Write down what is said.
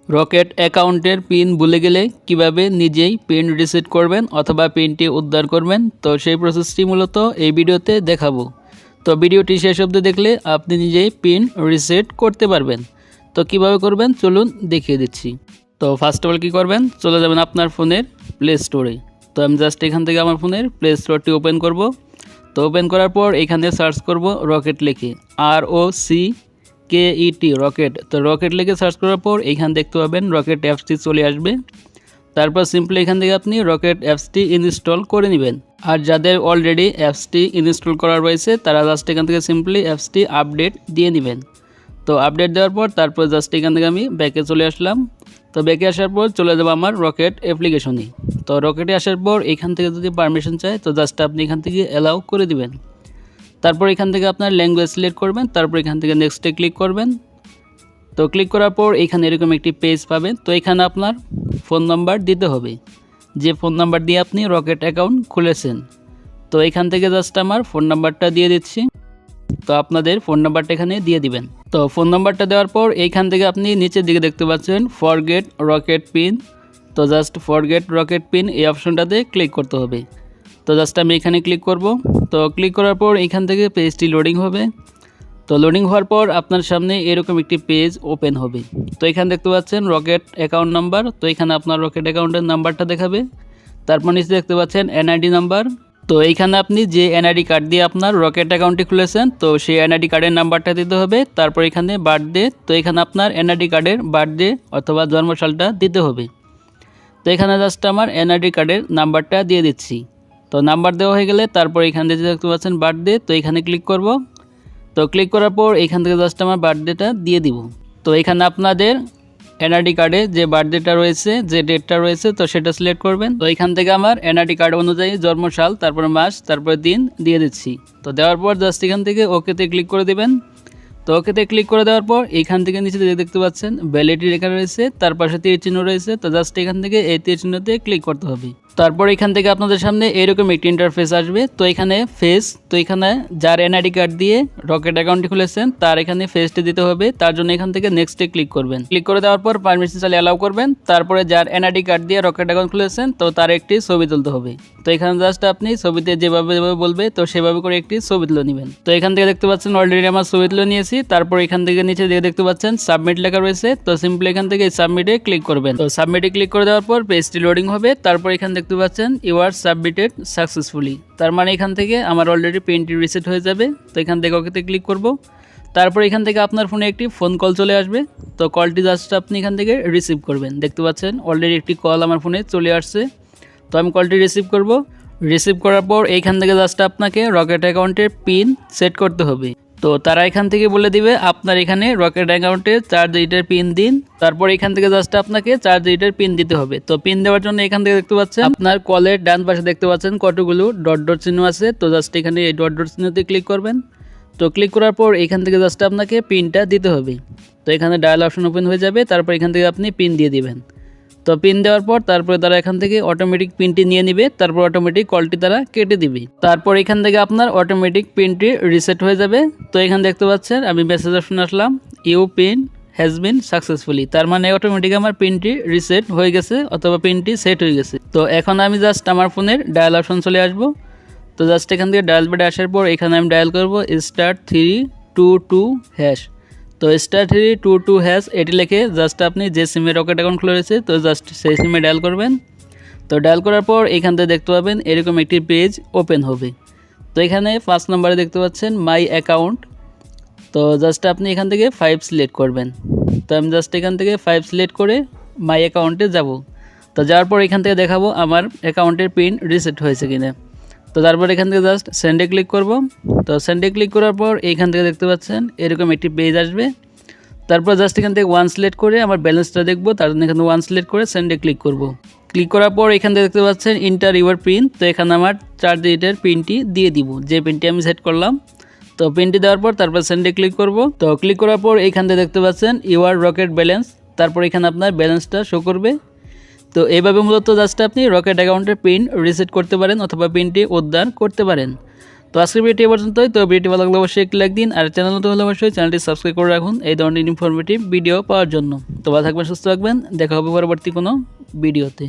Rocket অ্যাকাউন্টের pin ভুলে গেলে কিভাবে নিজেই পিন রিসেট করবেন অথবা পিনটি উদ্ধার করবেন, তো সেই প্রসেসটি মূলত এই ভিডিওতে দেখাবো। তো ভিডিওটি শেষ অবধি দেখলে আপনি নিজেই পিন রিসেট করতে পারবেন। তো কিভাবে করবেন চলুন দেখিয়ে দিচ্ছি। তো ফার্স্ট অফ অল কী করবেন, চলে যাবেন আপনার ফোনের প্লে স্টোরে। তো আমি জাস্ট এখান থেকে আমার ফোনের প্লে স্টোরটি ওপেন করব। তো ওপেন করার পর এখানে সার্চ করব রকেট লিখে, ROCKET রকেট। তো রকেট লিখে সার্চ করার পর এইখান দেখতে পাবেন রকেট অ্যাপসটি চলে আসবে। তারপর সিম্পলি এখান থেকে আপনি রকেট অ্যাপসটি ইনস্টল করে নেবেন। আর যাদের অলরেডি অ্যাপসটি ইনস্টল করা রয়েছে তারা জাস্ট এখান থেকে সিম্পলি অ্যাপসটি আপডেট দিয়ে নেবেন। তো আপডেট দেওয়ার পর তারপর জাস্ট এখান থেকে আমি ব্যাকে চলে আসলাম। তো ব্যাকে আসার পর চলে যাবো আমার রকেট অ্যাপ্লিকেশনে। তো রকেটে আসার পর এখান থেকে যদি পারমিশন চায় তো জাস্ট আপনি এখান থেকে অ্যালাউ করে দিবেন। তারপর এখান থেকে আপনার ল্যাঙ্গুয়েজ সিলেক্ট করবেন, তারপর এখান থেকে নেক্সটে ক্লিক করবেন। তো ক্লিক করার পর এখানে এরকম একটি পেজ পাবেন। তো এখানে আপনার ফোন নাম্বার দিতে হবে, যে ফোন নাম্বার দিয়ে আপনি রকেট অ্যাকাউন্ট খুলেছেন। তো এখান থেকে জাস্ট আমার ফোন নাম্বারটা দিয়ে দিচ্ছি। তো আপনাদের ফোন নাম্বারটা এখানে দিয়ে দিবেন। তো ফোন নাম্বারটা দেওয়ার পর এইখান থেকে আপনি নিচের দিকে দেখতে পাচ্ছেন ফরগেট রকেট পিন। তো জাস্ট ফরগেট রকেট পিন এই অপশনটাতে ক্লিক করতে হবে। তো জাস্ট আমি এখানে ক্লিক করব। তো ক্লিক করার পর এখান থেকে পেজটি লোডিং হবে। তো লোডিং হওয়ার পর আপনার সামনে এরকম একটি পেজ ওপেন হবে। তো এখানে দেখতে পাচ্ছেন রকেট অ্যাকাউন্ট নাম্বার। তো এখানে আপনার রকেট অ্যাকাউন্টের নাম্বারটা দেখাবে। তারপর নিচে দেখতে পাচ্ছেন এনআইডি নাম্বার। তো এইখানে আপনি যে এনআইডি কার্ড দিয়ে আপনার রকেট অ্যাকাউন্টটি খুলেছেন তো সেই এনআইডি কার্ডের নাম্বারটা দিতে হবে। তারপর এখানে বার্থডে, তো এখানে আপনার এনআইডি কার্ডের বার্থডে অথবা জন্মসালটা দিতে হবে। তো এখানে জাস্ট আমার এনআইডি কার্ডের নাম্বারটা দিয়ে দিচ্ছি। তো নাম্বার দেওয়া হয়ে গেলে তারপর এখান থেকে দেখতে পাচ্ছেন বার্থডে, তো এখানে ক্লিক করব। তো ক্লিক করার পর এখান থেকে জাস্ট আমার বার্থডেটা দিয়ে দিব। তো এখানে আপনাদের এনআইডি কার্ডে যে বার্থডেটা রয়েছে, যে ডেটটা রয়েছে তো সেটা সিলেক্ট করবেন। তো এখান থেকে আমার এনআইডি কার্ড অনুযায়ী জন্মসাল, তারপর মাস, তারপর দিন দিয়ে দিচ্ছি। তো দেওয়ার পর জাস্ট এখান থেকে ওকেতে ক্লিক করে দেবেন। তো ওকেতে ক্লিক করে দেওয়ার পর এইখান থেকে নিচে দেখতে পাচ্ছেন ভ্যালিডিটি লেখা রয়েছে, তার পাশে তীর চিহ্ন রয়েছে। তো জাস্ট এখান থেকে এই তীর চিহ্নতে ক্লিক করতে হবে। তারপর এখান থেকে আপনাদের সামনে এরকম একটি ইন্টারফেস আসবে। তো এখানে ফেস, তো এখানে যার এনআইডি কার্ড দিয়ে রকেট অ্যাকাউন্টটি খুলেছেন তার এখানে ফেসটি দিতে হবে। তার জন্য এখান থেকে নেক্সটে ক্লিক করবেন। ক্লিক করে দেওয়ার পর পারমিশন চালিয়ে অ্যালাউ করবেন। তারপরে যার এনআইডি কার্ড দিয়ে রকেট অ্যাকাউন্ট খুলেছেন তো তার একটি ছবি তুলতে হবে। তো এখানে জাস্ট আপনি ছবিতে যেভাবে বলবে তো সেভাবে করে একটি ছবি তুলে নেবেন। তো এখান থেকে দেখতে পাচ্ছেন অলরেডি আমার ছবি তুলে নিয়েছি। তারপর এখান থেকে নিচে দিয়ে দেখতে পাচ্ছেন সাবমিট লেখা রয়েছে। তো সিম্পলি এখান থেকে সাবমিটে ক্লিক করবেন। তো সাবমিটে ক্লিক করে দেওয়ার পর পেজটি লোডিং হবে। তারপর এখানে দেখতে পাচ্ছেন ইউ আর সাবমিটেড সাকসেসফুলি, তার মানে এখান থেকে আমার অলরেডি পেনটি রিসেট হয়ে যাবে। তো এখান থেকে ওকেতে ক্লিক করব। তারপর এখান থেকে আপনার ফোনে একটি ফোন কল চলে আসবে। তো কলটি জাস্ট আপনি এখান থেকে রিসিভ করবেন। দেখতে পাচ্ছেন অলরেডি একটি কল আমার ফোনে চলে আসছে। তো আমি কলটি রিসিভ করব। রিসিভ করার পর এইখান থেকে জাস্ট আপনাকে রকেট অ্যাকাউন্টের পিন সেট করতে হবে। তো তারা এখান থেকে বলে দিবে আপনার এখানে রকেট অ্যাকাউন্টে 4 ডিজিটের পিন দিন। তারপর এখান থেকে জাস্ট আপনাকে 4 ডিজিটের পিন দিতে হবে। তো পিন দেওয়ার জন্য এখান থেকে দেখতে পাচ্ছেন আপনার কলের ডান পাশে দেখতে পাচ্ছেন কতগুলো ডট ডট চিহ্ন আছে। তো জাস্ট এখানে এই ডট ডট চিহ্নতে ক্লিক করবেন। তো ক্লিক করার পর এখান থেকে জাস্ট আপনাকে পিনটা দিতে হবে। তো এখানে ডায়াল অপশন ওপেন হয়ে যাবে। তারপর এখান থেকে আপনি পিন দিয়ে দিবেন। তো পিন দেওয়ার পর তারপরে তারা এখান থেকে অটোমেটিক পিনটি নিয়ে নেবে। তারপর অটোমেটিক কলটি তারা কেটে দিবে। তারপর এখান থেকে আপনার অটোমেটিক পিনটি রিসেট হয়ে যাবে। তো এখানে দেখতে পাচ্ছেন আমি মেসেজ অপশন আসলাম, you pin has been successfully, তার মানে অটোমেটিক আমার পিনটি রিসেট হয়ে গেছে অথবা পিনটি সেট হয়ে গেছে। তো এখন আমি জাস্ট আমার ফোনের ডায়াল অপশন চলে আসবো। তো জাস্ট এখান থেকে ডায়াল প্যাডে আসার পর এখানে আমি ডায়াল করব *322#। তো *322# এটি লিখে জাস্ট আপনি যে সিমে রকেট অ্যাকাউন্ট খুলে রয়েছে তো জাস্ট সেই সিমে ডায়াল করবেন। তো ডায়াল করার পর এখান থেকে দেখতে পাবেন এরকম একটি পেজ ওপেন হবে। তো এখানে 5 নম্বরে দেখতে পাচ্ছেন মাই অ্যাকাউন্ট। তো জাস্ট আপনি এখান থেকে 5 সিলেক্ট করবেন। তো আমি জাস্ট এখান থেকে 5 সিলেক্ট করে মাই অ্যাকাউন্টে যাব। তো যাওয়ার পর এখান থেকে দেখাবো আমার অ্যাকাউন্টের পিন রিসেট হয়েছে কিনা। তো তারপর এখান থেকে জাস্ট সেন্ডে ক্লিক করব। তো সেন্ডে ক্লিক করার পর এইখান থেকে দেখতে পাচ্ছেন এরকম একটি পেজ আসবে। তারপর জাস্ট এখান থেকে 1 সিলেক্ট করে আমার ব্যালেন্সটা দেখবো, তার জন্য এখানে 1 সিলেক্ট করে সেন্ডে ক্লিক করব। ক্লিক করার পর এখান থেকে দেখতে পাচ্ছেন ইন্টার ইউর পিন। তো এখানে আমার 4 ডিজিটের পিনটি দিয়ে দিব, যে পিনটি আমি সেট করলাম। তো পিনটি দেওয়ার পর তারপর সেন্ডে ক্লিক করব। তো ক্লিক করার পর এইখান থেকে দেখতে পাচ্ছেন ইউর রকেট ব্যালেন্স, তারপর এখানে আপনার ব্যালেন্সটা শো করবে। তো এইভাবে মূলত জাস্ট আপনি রকেট অ্যাকাউন্টের পিন রিসেট করতে পারেন অথবা পিনটি উদ্ধার করতে পারেন। তো আজকের ভিডিওটি পর্যন্তই। তো ভিডিওটি ভালো লাগলে অবশ্যই একটি লাইক দিন, আর চ্যানেল নতুন হলে অবশ্যই চ্যানেলটি সাবস্ক্রাইব করে রাখুন এই ধরনের ইনফরমেটিভ ভিডিও পাওয়ার জন্য। তো ভালো থাকবেন, সুস্থ থাকবেন, দেখা হবে পরবর্তী কোনো ভিডিওতে।